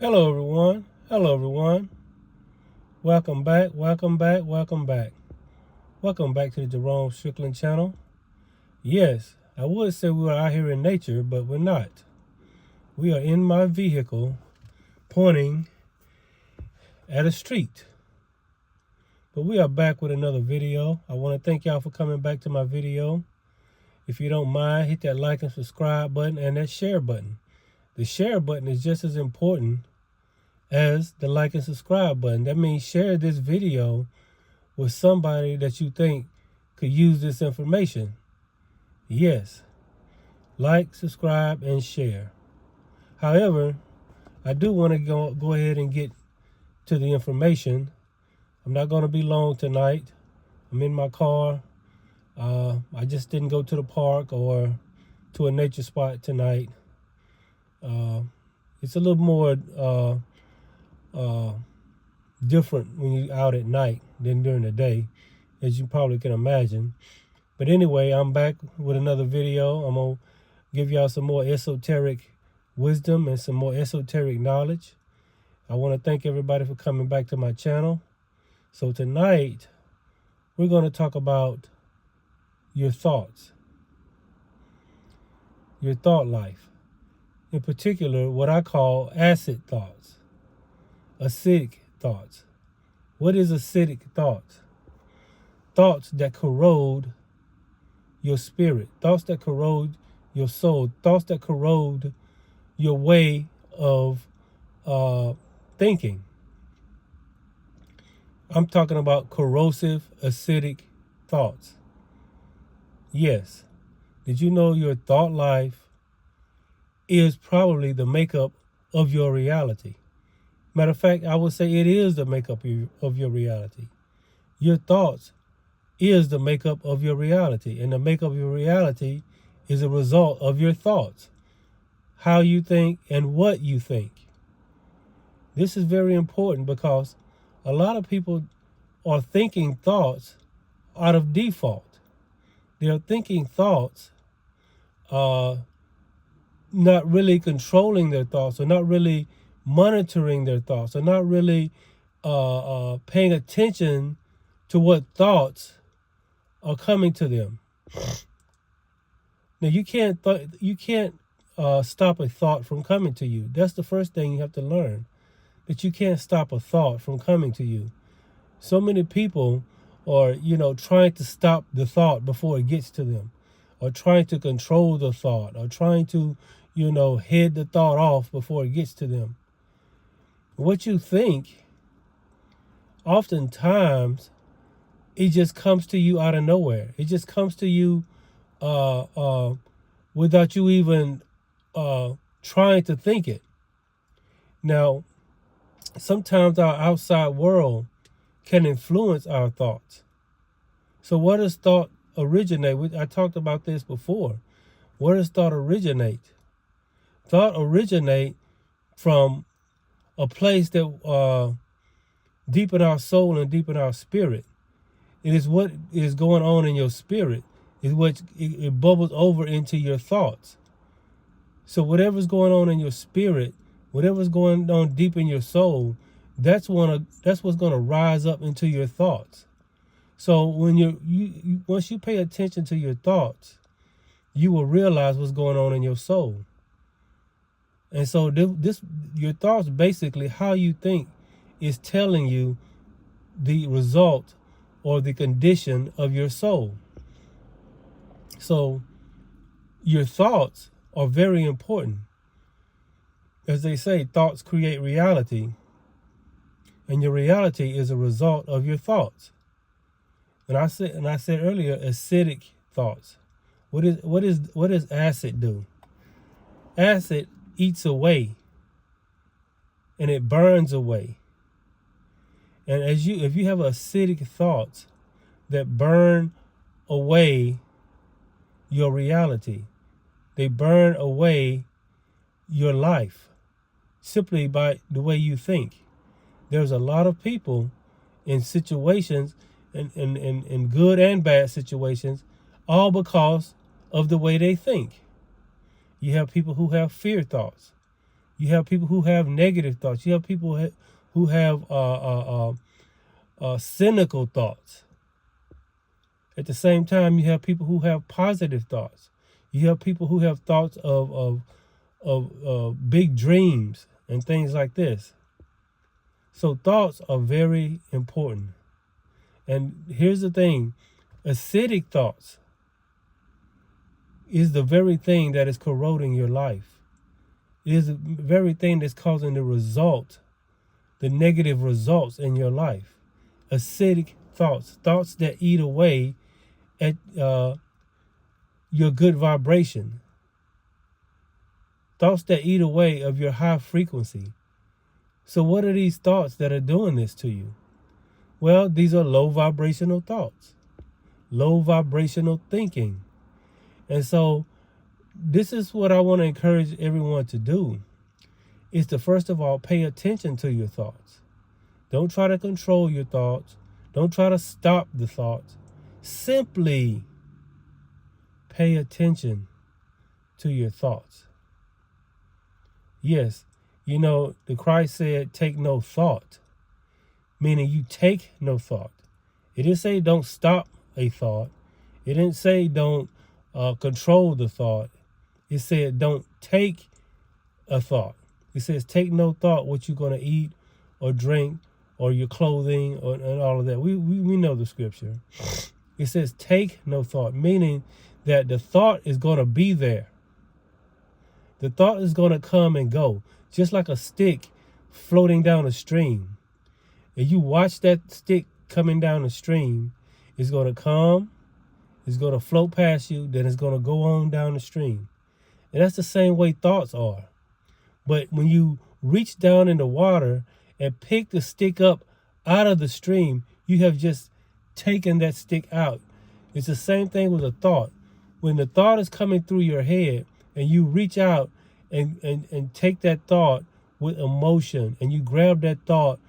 Hello, everyone. Hello, everyone. Welcome back. Welcome back. Welcome back. Welcome back to the Jerome Strickland channel. Yes, I would say we are out here in nature, but we're not. We are in my vehicle pointing at a street. But we are back with another video. I want to thank y'all for coming back to my video. If you don't mind, hit that like and subscribe button and that share button. The share button is just as important as the like and subscribe button. That means share this video with somebody that you think could use this information. Yes, like, subscribe, and share. However, I do want to go ahead and get to the information. I'm not going to be long tonight. I'm in my car. I just didn't go to the park or to a nature spot tonight. It's a little more different when you're out at night than during the day, as you probably can imagine. But anyway, I'm back with another video. I'm going to give y'all some more esoteric wisdom and some more esoteric knowledge. I want to thank everybody for coming back to my channel. So tonight, we're going to talk about your thoughts, your thought life. In particular, what I call acid thoughts, acidic thoughts. What is acidic thoughts? Thoughts that corrode your spirit, thoughts that corrode your soul, thoughts that corrode your way of thinking. I'm talking about corrosive, acidic thoughts. Yes. Did you know your thought life is probably the makeup of your reality? Matter of fact, I would say it is the makeup of your reality. Your thoughts is the makeup of your reality. And the makeup of your reality is a result of your thoughts. How you think and what you think. This is very important because a lot of people are thinking thoughts out of default. They're thinking thoughts, not really controlling their thoughts, or not really monitoring their thoughts, or not really paying attention to what thoughts are coming to them. Now you can't stop a thought from coming to you. That's the first thing you have to learn, that you can't stop a thought from coming to you. So many people are, trying to stop the thought before it gets to them, or trying to control the thought, or trying to, head the thought off before it gets to them. What you think, oftentimes, it just comes to you out of nowhere. It just comes to you without you even trying to think it. Now, sometimes our outside world can influence our thoughts. So where does thought originate? I talked about this before. Where does thought originate? Thought originate from a place that deep in our soul and deep in our spirit. It is what is going on in your spirit. Is what it bubbles over into your thoughts. So whatever's going on in your spirit, whatever's going on deep in your soul, that's what's going to rise up into your thoughts. So when you once you pay attention to your thoughts, you will realize what's going on in your soul. And so your thoughts, basically how you think, is telling you the result or the condition of your soul. So your thoughts are very important. As they say, thoughts create reality. And your reality is a result of your thoughts. And I said earlier, acidic thoughts. What does acid do? Acid eats away, and it burns away. And if you have acidic thoughts that burn away your reality, they burn away your life simply by the way you think. There's a lot of people in situations, in good and bad situations, all because of the way they think. You have people who have fear thoughts. You have people who have negative thoughts. You have people who have cynical thoughts. At the same time, you have people who have positive thoughts. You have people who have thoughts of big dreams and things like this. So thoughts are very important. And here's the thing, acidic thoughts is the very thing that is corroding your life. It is the very thing that's causing the negative results in your life. Acidic thoughts that eat away at your good vibration. Thoughts that eat away of your high frequency. So what are these thoughts that are doing this to you? Well, these are low vibrational thoughts, low vibrational thinking. And so this is what I want to encourage everyone to do, is to first of all pay attention to your thoughts. Don't try to control your thoughts. Don't try to stop the thoughts. Simply pay attention to your thoughts. Yes, the Christ said, take no thought, meaning you take no thought. It didn't say don't stop a thought. It didn't say don't control the thought. It said don't take a thought. It says take no thought what you're going to eat or drink or your clothing and all of that. We know the scripture. It says take no thought, meaning that the thought is going to be there. The thought is going to come and go, just like a stick floating down a stream. And you watch that stick coming down the stream, it's going to come, it's going to float past you, then it's going to go on down the stream. And that's the same way thoughts are. But when you reach down in the water and pick the stick up out of the stream, you have just taken that stick out. It's the same thing with a thought. When the thought is coming through your head and you reach out and take that thought with emotion and you grab that thought,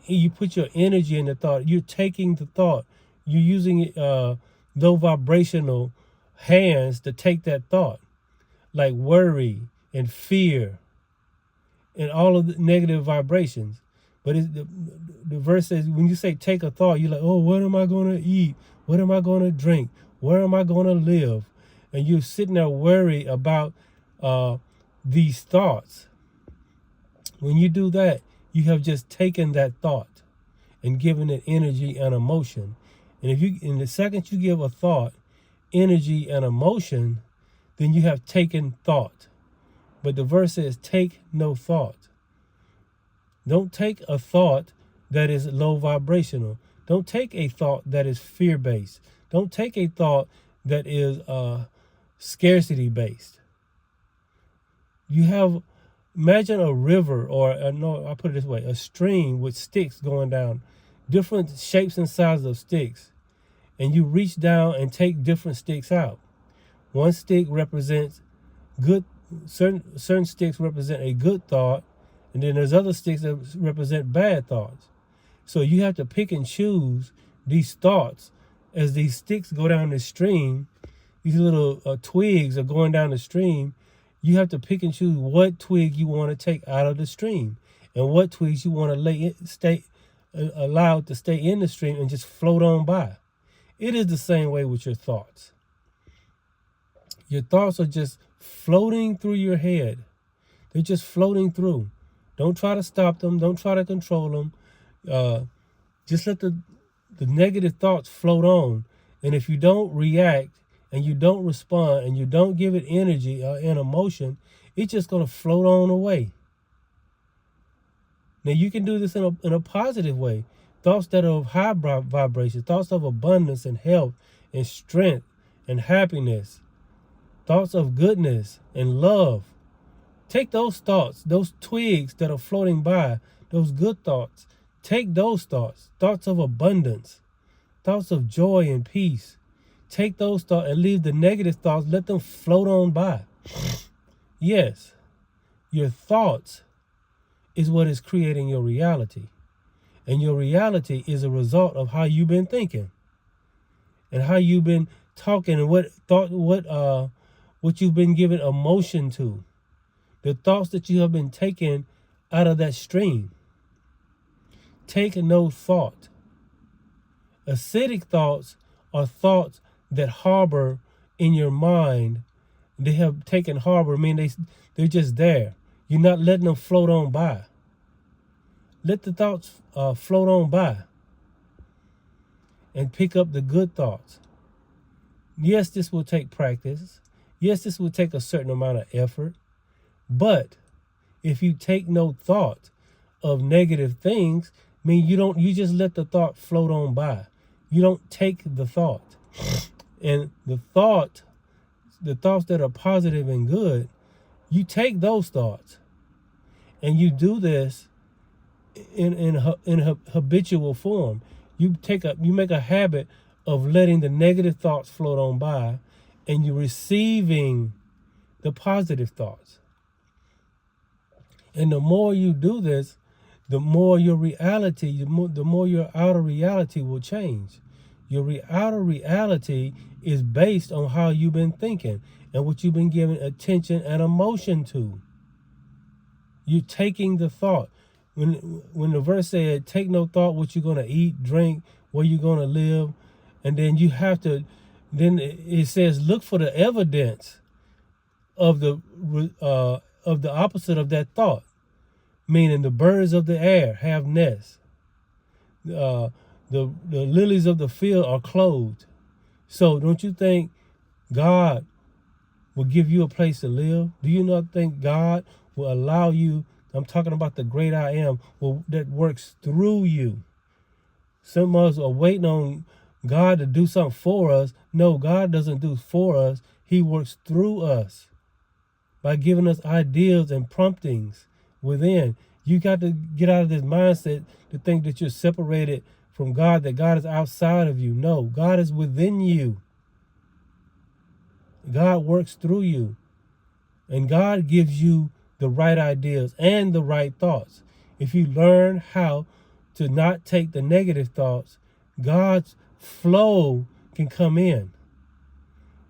you put your energy in the thought, you're taking the thought, you're using low vibrational hands to take that thought, like worry and fear and all of the negative vibrations. But the verse says, when you say take a thought, you're like, oh, what am I going to eat? What am I going to drink? Where am I going to live? And you're sitting there worried about these thoughts. When you do that, you have just taken that thought and given it energy and emotion. And in the second you give a thought energy and emotion, then you have taken thought. But the verse says, take no thought. Don't take a thought that is low vibrational. Don't take a thought that is fear-based. Don't take a thought that is scarcity-based. Imagine a river, or I'll put it this way, a stream with sticks going down, different shapes and sizes of sticks. And you reach down and take different sticks out. One stick represents certain sticks represent a good thought, and then there's other sticks that represent bad thoughts. So you have to pick and choose these thoughts as these sticks go down the stream. These little twigs are going down the stream. You have to pick and choose what twig you want to take out of the stream and what twigs you want to allow to stay in the stream and just float on by. It is the same way with your thoughts. Your thoughts are just floating through your head. They're just floating through. Don't try to stop them. Don't try to control them. Just let the negative thoughts float on. And if you don't react and you don't respond and you don't give it energy and emotion, it's just going to float on away. Now you can do this in a positive way. Thoughts that are of high vibration, thoughts of abundance and health and strength and happiness, thoughts of goodness and love. Take those thoughts, those twigs that are floating by, those good thoughts. Take those thoughts of abundance, thoughts of joy and peace. Take those thoughts and leave the negative thoughts, let them float on by. Yes, your thoughts is what is creating your reality. And your reality is a result of how you've been thinking and how you've been talking and what you've been giving emotion to. the thoughts that you have been taking out of that stream. Take no thought. Acidic thoughts are thoughts that harbor in your mind. They have taken harbor, I mean they're just there. You're not letting them float on by. Let the thoughts float on by and pick up the good thoughts. Yes, this will take practice. Yes, this will take a certain amount of effort. But if you take no thought of negative things, I mean you just let the thought float on by. You don't take the thought. And the thoughts that are positive and good, you take those thoughts. And you do this in habitual form. You make a habit of letting the negative thoughts float on by, and you're receiving the positive thoughts. And the more you do this, the more your reality, the more your outer reality will change. Your outer reality is based on how you've been thinking and what you've been giving attention and emotion to. You're taking the thought. When the verse said, take no thought what you're going to eat, drink, where you're going to live, and then you have to, then it says, look for the evidence of the opposite of that thought. Meaning the birds of the air have nests. The lilies of the field are clothed. So don't you think God will give you a place to live? Do you not think God will allow you? I'm talking about the great I am that works through you. Some of us are waiting on God to do something for us. No, God doesn't do for us. He works through us by giving us ideas and promptings within. You got to get out of this mindset to think that you're separated from God, that God is outside of you. No, God is within you. God works through you. And God gives you the right ideas and the right thoughts. If you learn how to not take the negative thoughts, God's flow can come in.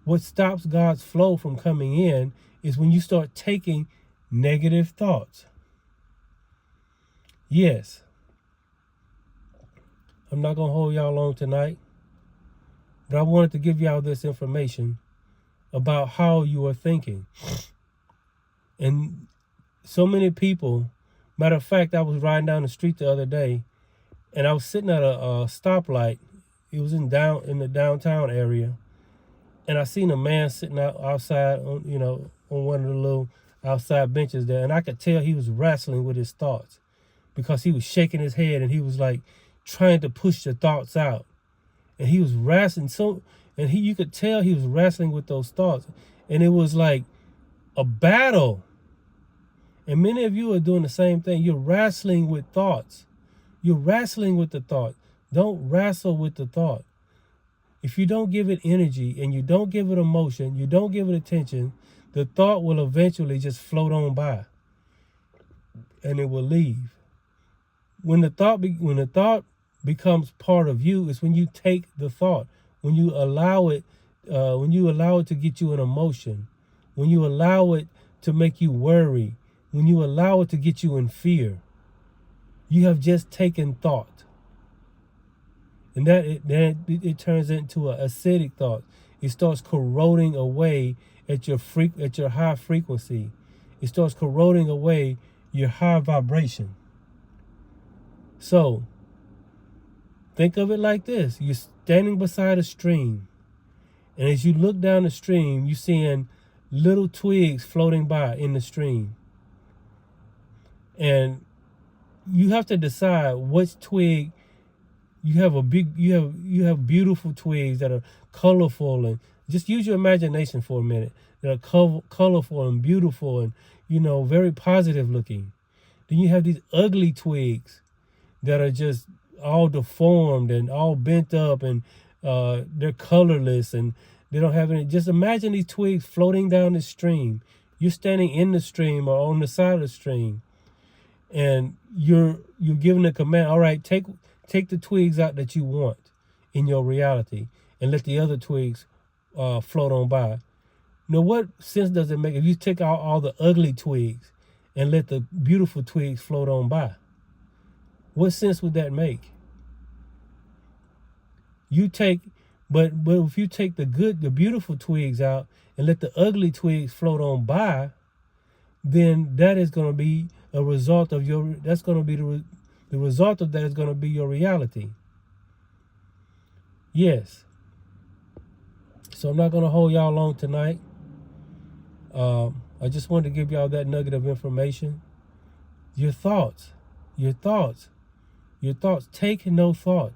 What stops God's flow from coming in is when you start taking negative thoughts. Yes, I'm not going to hold y'all long tonight, but I wanted to give y'all this information about how you are thinking. And so many people, matter of fact, I was riding down the street the other day, and I was sitting at a stoplight. It was in the downtown area, and I seen a man sitting outside on one of the little outside benches there, and I could tell he was wrestling with his thoughts because he was shaking his head and he was like trying to push the thoughts out, and he was wrestling. You could tell he was wrestling with those thoughts, and it was like a battle. And many of you are doing the same thing. You're wrestling with thoughts. You're wrestling with the thought. Don't wrestle with the thought. If you don't give it energy and you don't give it emotion, you don't give it attention, the thought will eventually just float on by, and it will leave. When the thought becomes part of you, is when you take the thought, when you allow it to get you an emotion, when you allow it to make you worry, when you allow it to get you in fear, you have just taken thought. And it turns into an acidic thought. It starts corroding away at your high frequency. It starts corroding away your high vibration. So, think of it like this. You're standing beside a stream. And as you look down the stream, you're seeing little twigs floating by in the stream. And you have to decide which twig. You have beautiful twigs that are colorful, and just use your imagination for a minute. That are colorful and beautiful and very positive looking. Then you have these ugly twigs that are just all deformed and all bent up, and they're colorless and they don't have any. Just imagine these twigs floating down the stream. You're standing in the stream or on the side of the stream, and you're giving a command. All right, take the twigs out that you want in your reality, and let the other twigs float on by. Now, what sense does it make if you take out all the ugly twigs and let the beautiful twigs float on by? What sense would that make? But if you take the beautiful twigs out and let the ugly twigs float on by, then that is going to be a result of that's going to be the result of that is going to be your reality. Yes. So I'm not going to hold y'all long tonight. I just wanted to give y'all that nugget of information. Your thoughts. Take no thought.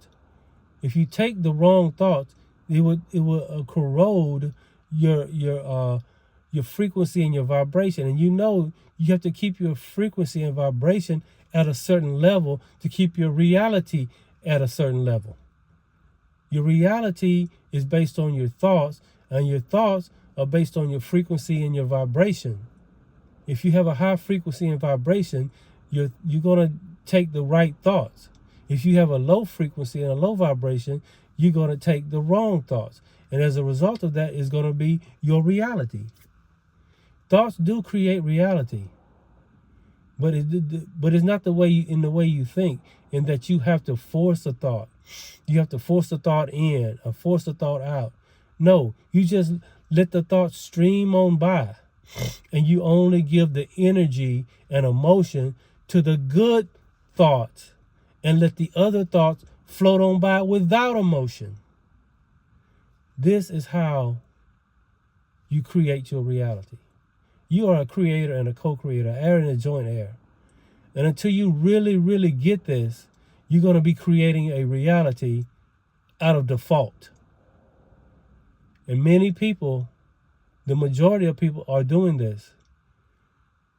If you take the wrong thoughts, it will corrode your frequency and your vibration. And you have to keep your frequency and vibration at a certain level to keep your reality at a certain level. Your reality is based on your thoughts, and your thoughts are based on your frequency and your vibration. If you have a high frequency and vibration, you're going to take the right thoughts. If you have a low frequency and a low vibration, you're going to take the wrong thoughts. And as a result of that is going to be your reality. Thoughts do create reality. But it's not the way you think, in that you have to force a thought. You have to force the thought in or force the thought out. No, you just let the thoughts stream on by. And you only give the energy and emotion to the good thoughts and let the other thoughts float on by without emotion. This is how you create your reality. You are a creator and a co-creator, air and a joint air. And until you really, really get this, you're going to be creating a reality out of default. And many people, the majority of people, are doing this.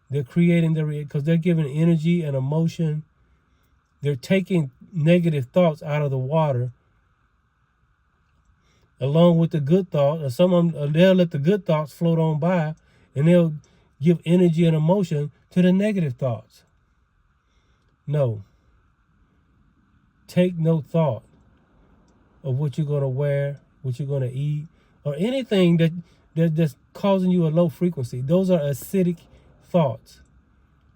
They're creating because they're giving energy and emotion. They're taking negative thoughts out of the water along with the good thoughts. Or some of them, they'll let the good thoughts float on by, and they'll give energy and emotion to the negative thoughts. No. Take no thought of what you're going to wear, what you're going to eat, or anything that's causing you a low frequency. Those are acidic thoughts.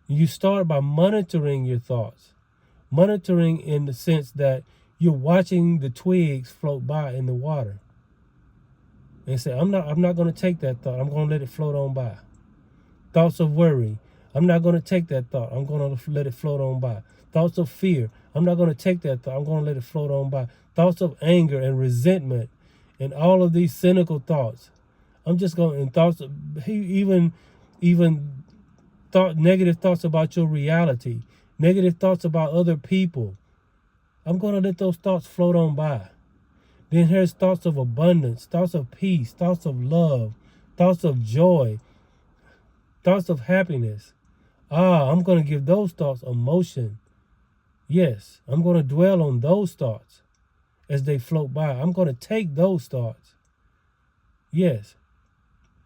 You start by monitoring your thoughts. Monitoring in the sense that you're watching the twigs float by in the water. And say, I'm not going to take that thought. I'm going to let it float on by. Thoughts of worry. I'm not going to take that thought. I'm going to let it float on by. Thoughts of fear. I'm not going to take that thought. I'm going to let it float on by. Thoughts of anger and resentment and all of these cynical thoughts. I'm just going, and thoughts of, even negative thoughts about your reality, negative thoughts about other people. I'm going to let those thoughts float on by. Then there's thoughts of abundance, thoughts of peace, thoughts of love, thoughts of joy, thoughts of happiness. I'm going to give those thoughts emotion. Yes, I'm going to dwell on those thoughts as they float by. I'm going to take those thoughts. Yes.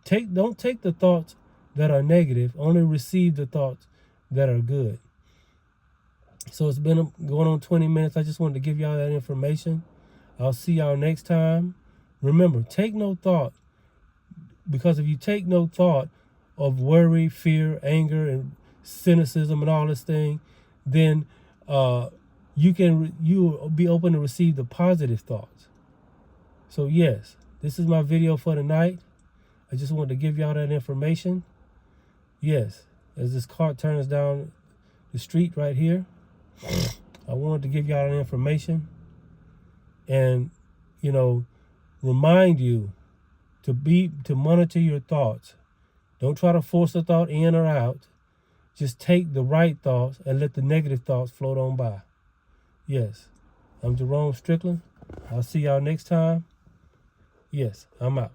Don't take the thoughts that are negative. Only receive the thoughts that are good. So it's been going on 20 minutes. I just wanted to give y'all that information. I'll see y'all next time. Remember, take no thought. Because if you take no thought of worry, fear, anger, and cynicism and all this thing, then you will be open to receive the positive thoughts. So yes, this is my video for tonight. I just wanted to give y'all that information. Yes, as this car turns down the street right here, I wanted to give y'all that information and, remind you to monitor your thoughts. Don't try to force a thought in or out. Just take the right thoughts and let the negative thoughts float on by. Yes, I'm Jerome Strickland. I'll see y'all next time. Yes, I'm out.